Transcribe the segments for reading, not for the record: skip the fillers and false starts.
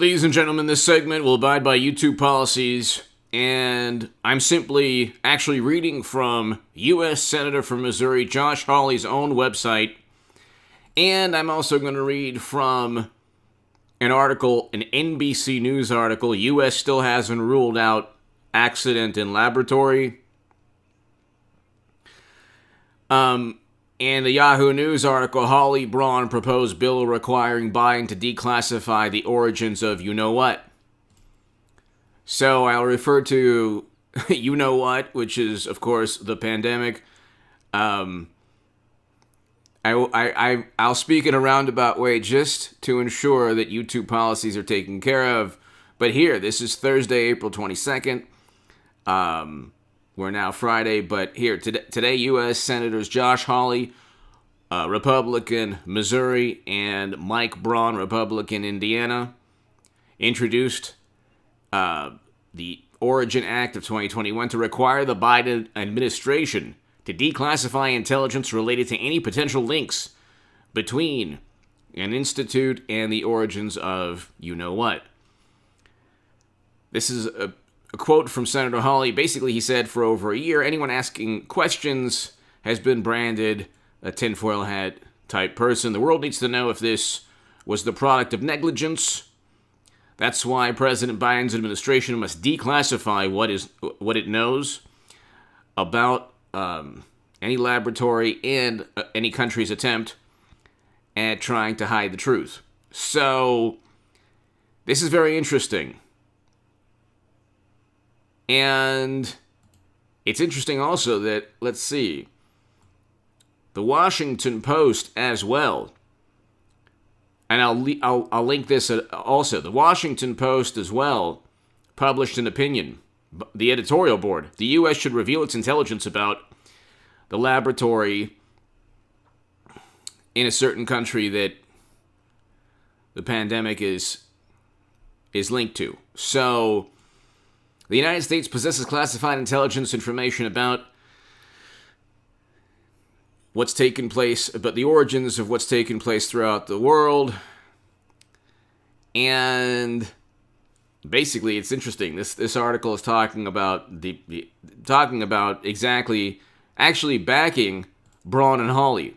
Ladies and gentlemen, this segment will abide by YouTube policies, and I'm simply actually reading from U.S. Senator from Missouri Josh Hawley's own website, and I'm also going to read from an article, an NBC News article, U.S. still hasn't ruled out accident in laboratory. And the Yahoo News article, Hawley, Braun proposed bill requiring Biden to declassify the origins of you-know-what. So I'll refer to you-know-what, which is, of course, the pandemic. I'll speak in a roundabout way just to ensure that YouTube policies are taken care of. But here, this is Thursday, April 22nd. We're now Friday, but here, today U.S. Senators Josh Hawley, Republican, Missouri, and Mike Braun, Republican, Indiana, introduced the Origin Act of 2021 to require the Biden administration to declassify intelligence related to any potential links between an institute and the origins of you-know-what. This is a quote from Senator Hawley. Basically, he said, for over a year, anyone asking questions has been branded a tinfoil hat type person. The world needs to know if this was the product of negligence. That's why President Biden's administration must declassify what it knows about any laboratory and any country's attempt at trying to hide the truth. So, this is very interesting. And it's interesting also that, let's see, the Washington Post as well, and I'll link this also, the Washington Post as well published an opinion, the editorial board, the U.S. should reveal its intelligence about the laboratory in a certain country that the pandemic is linked to. So, the United States possesses classified intelligence information about what's taken place, about the origins of what's taken place throughout the world. And basically, it's interesting. This article is talking about exactly actually backing Braun and Hawley.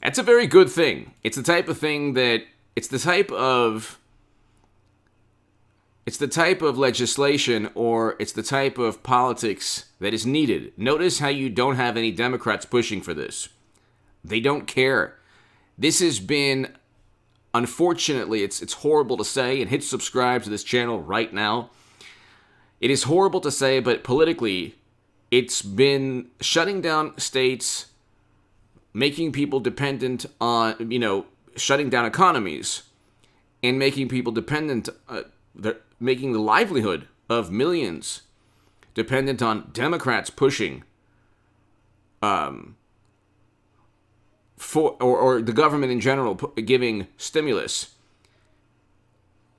That's a very good thing. It's the type of thing that it's the type of legislation, or it's the type of politics that is needed. Notice how you don't have any Democrats pushing for this. They don't care. This has been, unfortunately, it's horrible to say, and hit subscribe to this channel right now. It is horrible to say, but politically, it's been shutting down states, making people dependent on, shutting down economies, and making people dependent, making the livelihood of millions dependent on Democrats pushing or the government in general giving stimulus.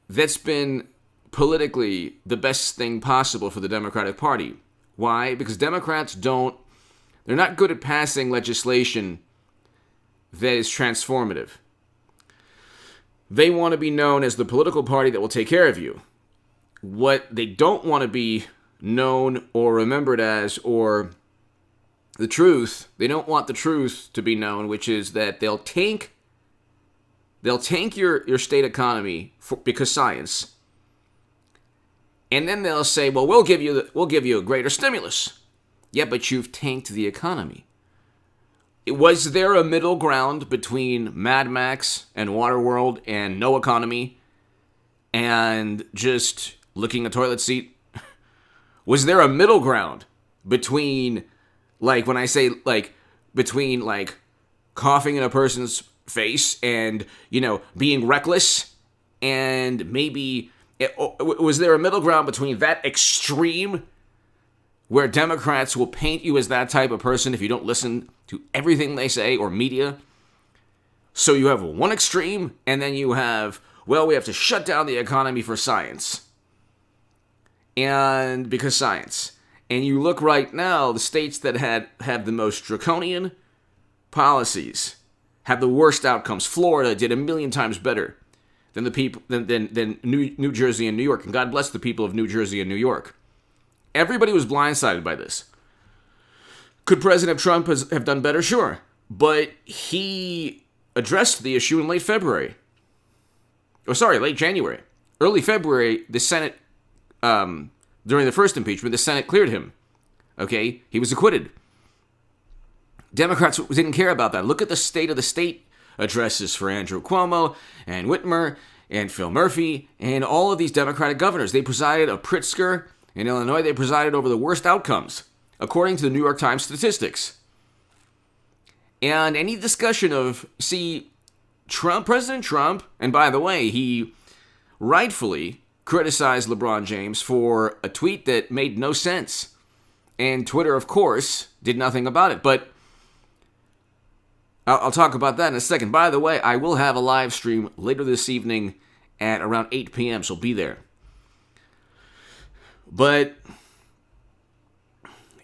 That's been politically the best thing possible for the Democratic Party. Why? Because Democrats they're not good at passing legislation that is transformative. They want to be known as the political party that will take care of you. What they don't want to be known or remembered as, or the truth, they don't want the truth to be known, which is that they'll tank your state economy because science, and then they'll say, well, we'll give you a greater stimulus. Yeah, but you've tanked the economy. Was there a middle ground between Mad Max and Waterworld and no economy and just licking a toilet seat? Was there a middle ground between, when I say, between, coughing in a person's face and, being reckless? And maybe, was there a middle ground between that extreme, where Democrats will paint you as that type of person if you don't listen to everything they say, or media? So you have one extreme, and then you have, well, we have to shut down the economy for science. And because science. And you look right now, the states that have the most draconian policies have the worst outcomes. Florida did a million times better than the people than New Jersey and New York. And God bless the people of New Jersey and New York. Everybody was blindsided by this. Could President Trump have done better? Sure. But he addressed the issue in late January. Early February, the Senate, during the first impeachment, the Senate cleared him. Okay? He was acquitted. Democrats didn't care about that. Look at the State of the State addresses for Andrew Cuomo and Whitmer and Phil Murphy and all of these Democratic governors. They presided of Pritzker in Illinois. They presided over the worst outcomes, according to the New York Times statistics. And any discussion of, President Trump, and by the way, he rightfully criticized LeBron James for a tweet that made no sense. And Twitter, of course, did nothing about it. But I'll talk about that in a second. By the way, I will have a live stream later this evening at around 8 p.m., so be there. But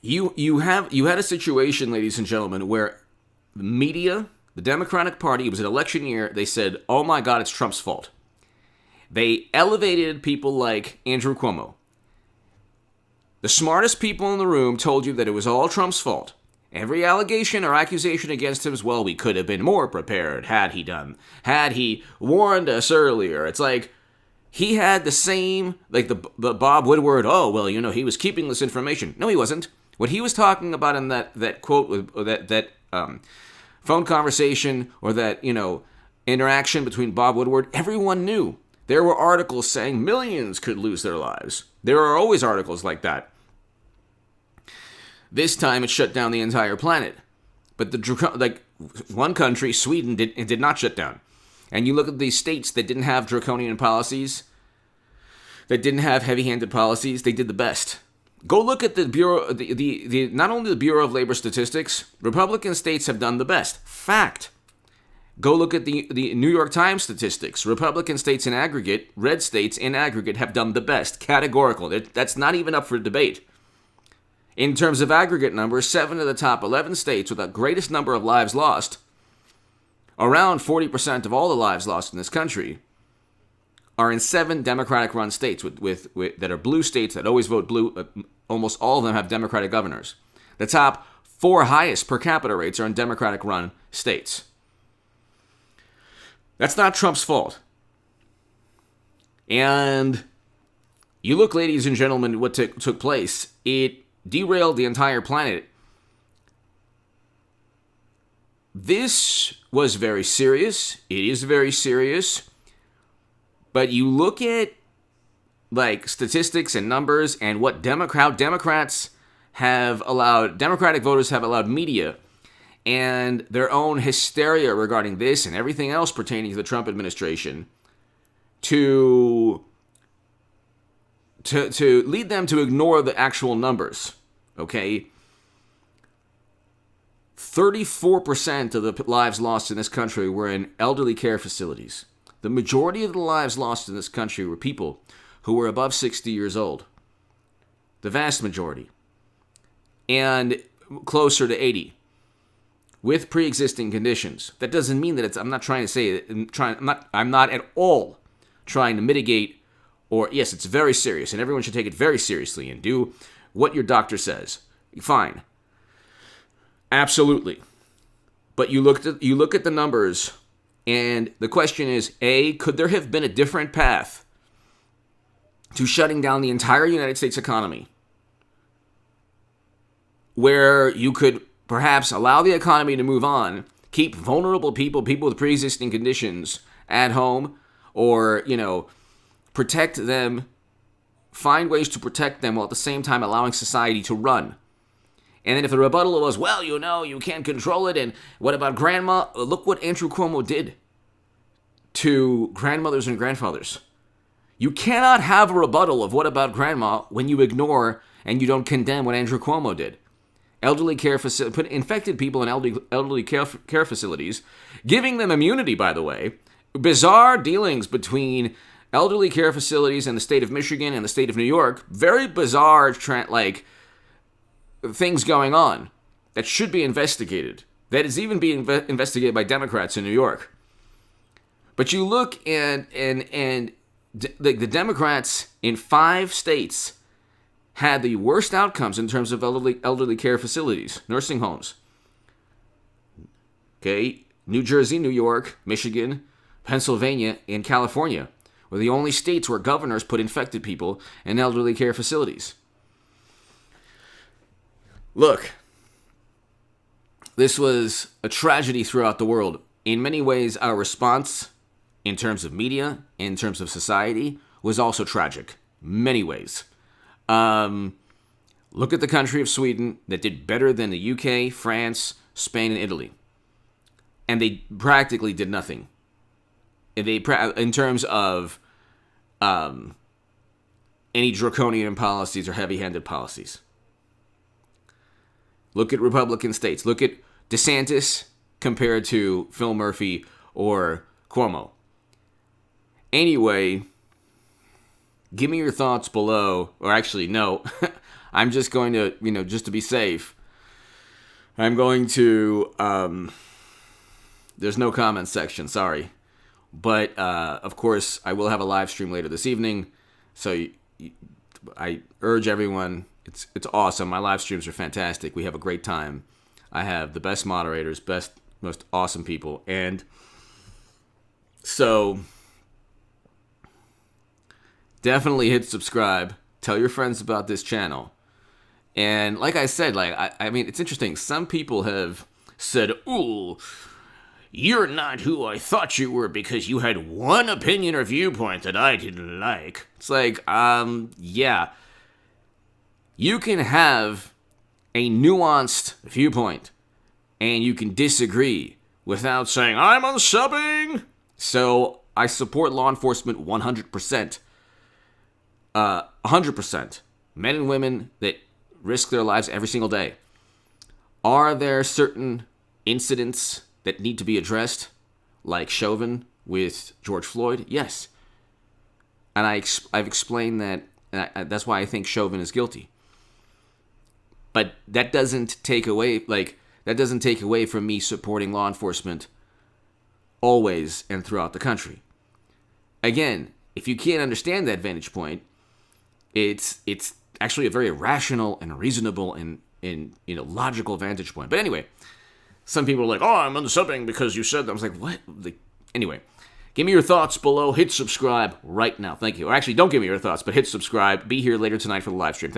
you had a situation, ladies and gentlemen, where the media, the Democratic Party, it was an election year, they said, oh my God, it's Trump's fault. They elevated people like Andrew Cuomo. The smartest people in the room told you that it was all Trump's fault. Every allegation or accusation against him is, well, we could have been more prepared had he warned us earlier. It's like he had the same, like the Bob Woodward, oh, well, he was keeping this information. No, he wasn't. What he was talking about in that quote, that phone conversation or that, interaction between Bob Woodward, everyone knew. There were articles saying millions could lose their lives. There are always articles like that. This time it shut down the entire planet. But one country, Sweden, did not shut down. And you look at these states that didn't have draconian policies, that didn't have heavy-handed policies, they did the best. Go look at the Bureau, not only the Bureau of Labor Statistics, Republican states have done the best. Fact. Go look at the New York Times statistics. Republican states in aggregate, red states in aggregate, have done the best. Categorical. That's not even up for debate. In terms of aggregate numbers, 7 of the top 11 states with the greatest number of lives lost, around 40% of all the lives lost in this country, are in 7 Democratic-run states with that are blue states that always vote blue. Almost all of them have Democratic governors. The top 4 highest per capita rates are in Democratic-run states. That's not Trump's fault. And you look, ladies and gentlemen, at what took place. It derailed the entire planet. This was very serious. It is very serious. But you look at statistics and numbers and what Democrats have allowed, Democratic voters have allowed media and their own hysteria regarding this and everything else pertaining to the Trump administration to lead them to ignore the actual numbers, okay? 34% of the lives lost in this country were in elderly care facilities. The majority of the lives lost in this country were people who were above 60 years old. The vast majority. And closer to 80. With pre-existing conditions. That doesn't mean that I'm not trying to say I'm not at all trying to mitigate, or yes, it's very serious and everyone should take it very seriously and do what your doctor says. Fine. Absolutely. But you look at the numbers and the question is, A, could there have been a different path to shutting down the entire United States economy where you could perhaps allow the economy to move on, keep vulnerable people with pre-existing conditions at home, or, protect them, find ways to protect them while at the same time allowing society to run. And then if the rebuttal was, well, you can't control it, and what about grandma? Look what Andrew Cuomo did to grandmothers and grandfathers. You cannot have a rebuttal of what about grandma when you ignore and you don't condemn what Andrew Cuomo did. Elderly care put infected people in elderly care facilities, giving them immunity, by the way. Bizarre dealings between elderly care facilities and the state of Michigan and the state of New York. Very bizarre, things going on that should be investigated. That is even being investigated by Democrats in New York. But you look and the Democrats in 5 states had the worst outcomes in terms of elderly care facilities, nursing homes. Okay, New Jersey, New York, Michigan, Pennsylvania, and California were the only states where governors put infected people in elderly care facilities. Look, this was a tragedy throughout the world. In many ways, our response, in terms of media, in terms of society, was also tragic. Many ways. Look at the country of Sweden that did better than the UK, France, Spain, and Italy. And they practically did nothing. In terms of any draconian policies or heavy-handed policies. Look at Republican states. Look at DeSantis compared to Phil Murphy or Cuomo. Anyway, give me your thoughts below. Or actually, no. I'm just going to, just to be safe, I'm going to, there's no comment section, sorry. But, of course, I will have a live stream later this evening. So I urge everyone, it's awesome. My live streams are fantastic. We have a great time. I have the best moderators, most awesome people. And so definitely hit subscribe. Tell your friends about this channel. And like I said, I mean, it's interesting. Some people have said, ooh, you're not who I thought you were because you had one opinion or viewpoint that I didn't like. It's like, yeah. You can have a nuanced viewpoint and you can disagree without saying, I'm unsubbing. So I support law enforcement 100%. 100%. Men and women that risk their lives every single day. Are there certain incidents that need to be addressed, like Chauvin with George Floyd? Yes. And I've explained that, and that's why I think Chauvin is guilty. But that doesn't take away from me supporting law enforcement always and throughout the country. Again, if you can't understand that vantage point, it's actually a very rational and reasonable and logical vantage point. But anyway, some people are like, oh, I'm unsubbing because you said that. I was like, what? Anyway, give me your thoughts below. Hit subscribe right now. Thank you. Or actually, don't give me your thoughts, but hit subscribe. Be here later tonight for the live stream.